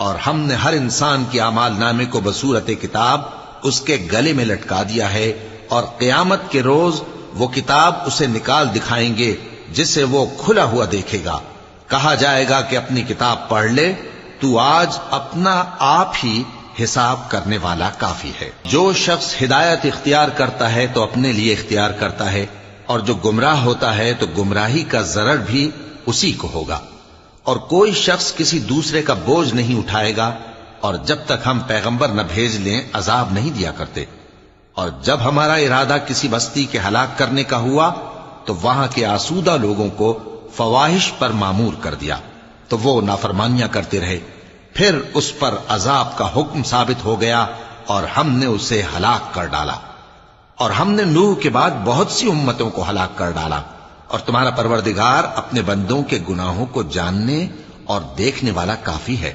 اور ہم نے ہر انسان کے اعمال نامے کو بصورت کتاب اس کے گلے میں لٹکا دیا ہے، اور قیامت کے روز وہ کتاب اسے نکال دکھائیں گے جسے وہ کھلا ہوا دیکھے گا۔ کہا جائے گا کہ اپنی کتاب پڑھ لے، تو آج اپنا آپ ہی حساب کرنے والا کافی ہے۔ جو شخص ہدایت اختیار کرتا ہے تو اپنے لیے اختیار کرتا ہے، اور جو گمراہ ہوتا ہے تو گمراہی کا ضرر بھی اسی کو ہوگا۔ اور کوئی شخص کسی دوسرے کا بوجھ نہیں اٹھائے گا، اور جب تک ہم پیغمبر نہ بھیج لیں عذاب نہیں دیا کرتے۔ اور جب ہمارا ارادہ کسی بستی کے ہلاک کرنے کا ہوا تو وہاں کے آسودہ لوگوں کو فواحش پر مامور کر دیا، تو وہ نافرمانیاں کرتے رہے، پھر اس پر عذاب کا حکم ثابت ہو گیا اور ہم نے اسے ہلاک کر ڈالا۔ اور ہم نے نوح کے بعد بہت سی امتوں کو ہلاک کر ڈالا، اور تمہارا پروردگار اپنے بندوں کے گناہوں کو جاننے اور دیکھنے والا کافی ہے۔